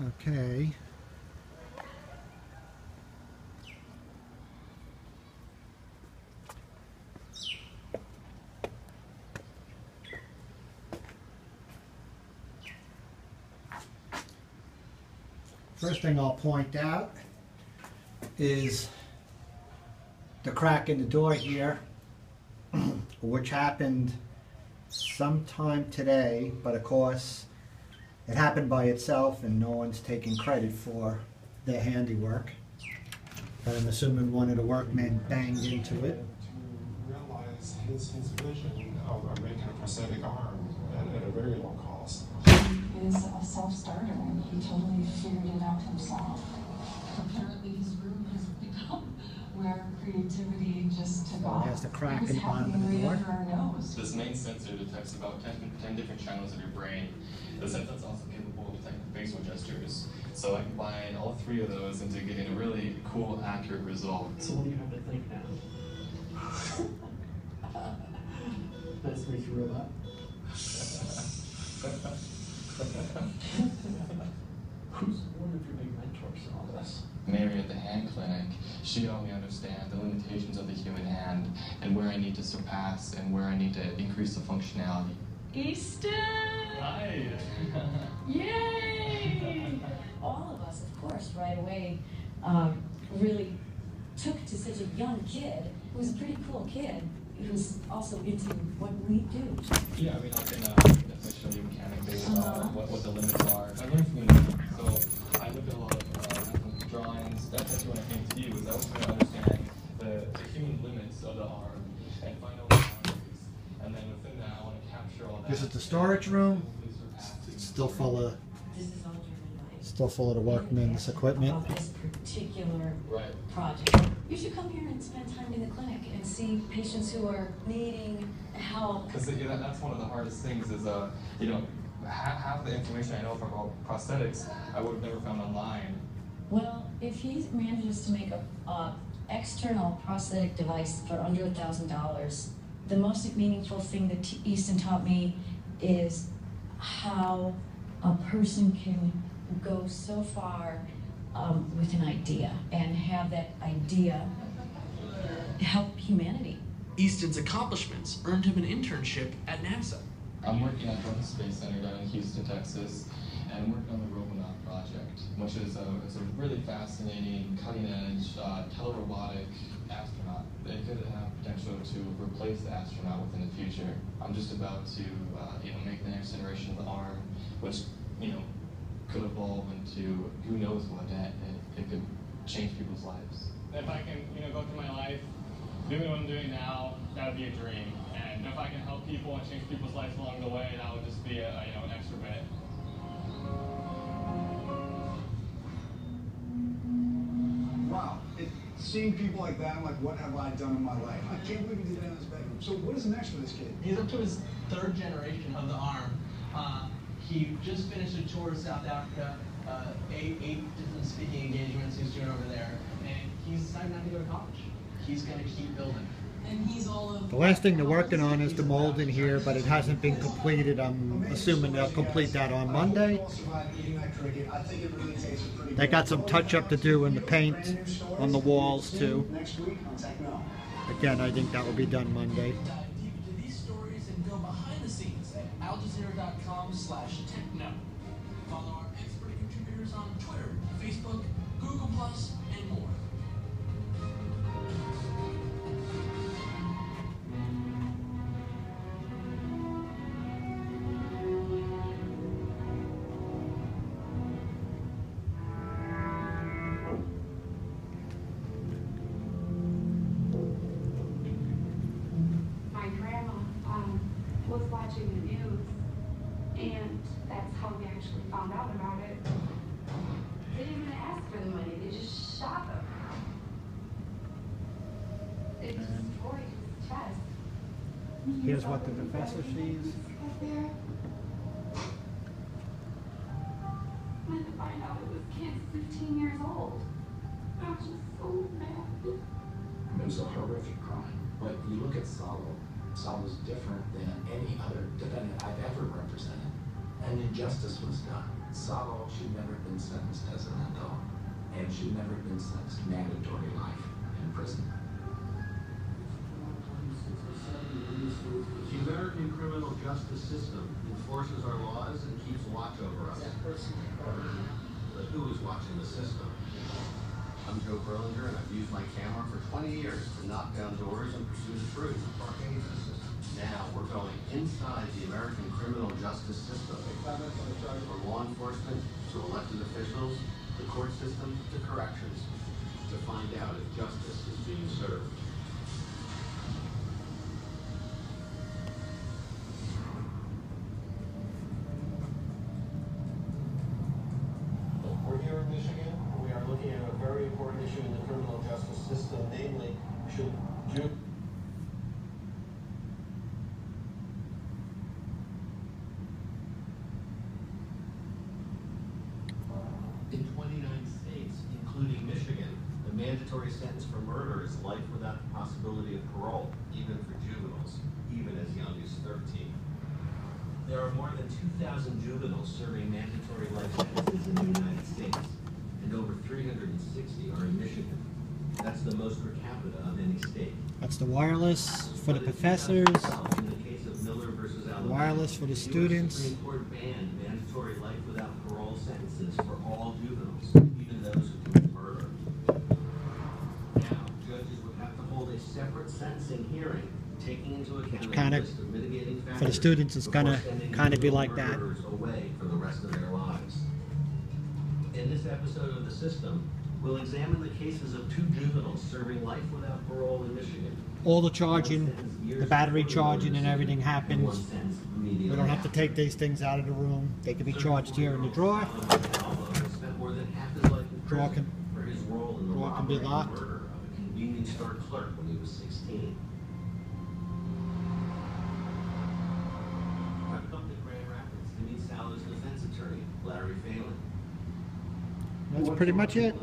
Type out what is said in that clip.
Okay. First thing I'll point out is the crack in the door here, which happened sometime today, but of course it happened by itself and no one's taking credit for their handiwork. But I'm assuming one of the workmen banged into it. To realize his vision of making a prosthetic arm at a very low cost. He is a self-starter and he totally figured it out himself. Apparently his room has become where creativity just took off. There's the crack in the bottom of the door. This main sensor detects about 10 different channels of your brain. The sensor's also capable of detecting facial gestures. So I combine all three of those into getting a really cool, accurate result. So what do you have to think now? Nice to meet you, robot. Who's one of your big mentors in all this? Mary at the hand clinic, she helped me understand the limitations of the human hand and where I need to surpass and where I need to increase the functionality. Easton! Hi! Yay! All of us, of course, right away, really took to such a young kid who was a pretty cool kid who's also into what we do. Yeah, I mean, I can definitely show you mechanically what the limits are. I learned from the so I looked at a lot of drawings. That's when I came to you, is I was trying to understand the human limits of the arm and find out the boundaries. And then within that, I want to capture all that. This is the storage room. It's still full of the workmen's equipment. Of this particular project. You should come here and spend time in the clinic and see patients who are needing help. Because that's one of the hardest things is, you know, half the information I know from prosthetics, I would have never found online. Well, if he manages to make a external prosthetic device for under $1,000, the most meaningful thing that Easton taught me is how a person can go so far with an idea and have that idea help humanity. Easton's accomplishments earned him an internship at NASA. I'm working at the Space Center down in Houston, Texas, and I'm working on the Robonaut project, which is a really fascinating, cutting-edge, telerobotic astronaut. It could have potential to replace the astronaut within the future. I'm just about to, make the next generation of the arm, which, could evolve into who knows what. It could change people's lives. If I can, go through my life doing what I'm doing now, that would be a dream. And if I can help people and change people's lives along the way, that would just be an extra bit. Wow. Seeing people like that, I'm like, what have I done in my life? I can't believe he did that in his bedroom. So what is next for this kid? He's up to his third generation of the arm. He just finished a tour of South Africa, eight different speaking engagements he's doing over there, and he's decided not to go to college. He's going to keep building. And he's all over. The last thing they're working on is the mold in here, but it hasn't been completed. I'm assuming they'll complete that on Monday. They got some touch-up to do in the paint on the walls, too. Again, I think that will be done Monday. Dive deep into these stories and go behind the scenes at aljazeera.com/techno. Follow our expert contributors on Twitter, Facebook, Google+, and more. My grandma was watching the news, and that's how we actually found out about it. They didn't even ask for the money, they just shot him. It destroyed his chest. Here's what the professor sees. Up there. When to find out it was kids 15 years old. I was just so mad. It was a horrific crime. But you look at Salo, Salo's different than any other defendant I've ever represented. And injustice was done. Salo should never have been sentenced as an adult, and should never have been sentenced mandatory life in prison. The American criminal justice system enforces our laws and keeps watch over us. But who is watching the system? I'm Joe Berlinger, and I've used my camera for 20 years to knock down doors and pursue the truth. Now we're going inside the American criminal justice system, from law enforcement to elected officials, the court system to corrections, To find out if justice is being served. We're here in Michigan. We are looking at a very important issue in the criminal justice system, namely, should In 29 states, including Michigan, the mandatory sentence for murder is life without the possibility of parole, even for juveniles, even as young as 13. There are more than 2,000 juveniles serving mandatory life sentences in the United States, and over 360 are in Michigan. That's the most per capita of any state. That's the wireless for the But in professors, 2012, in the case of Miller versus Alabama, wireless for the US students. Supreme Court banned mandatory life without parole sentences for all juveniles, even those who commit murder. Now, judges would have to hold a separate sentencing hearing, taking into account Kinda- a list of mitigating factors for the students, it's gonna before sending kinda be juvenile like that. murderers away for the rest of their lives. In this episode of The System, we'll examine the cases of 2 juveniles serving life without parole in Michigan. All the charging, the battery charging and everything happens. We don't have to take these things out of the room. They can be charged here in the drawer. Drawer can- drawer can be locked. Murder of a convenience store clerk when he was 16. I've come to Grand Rapids to meet Salo's defense attorney, Larry Phelan. That's pretty much it.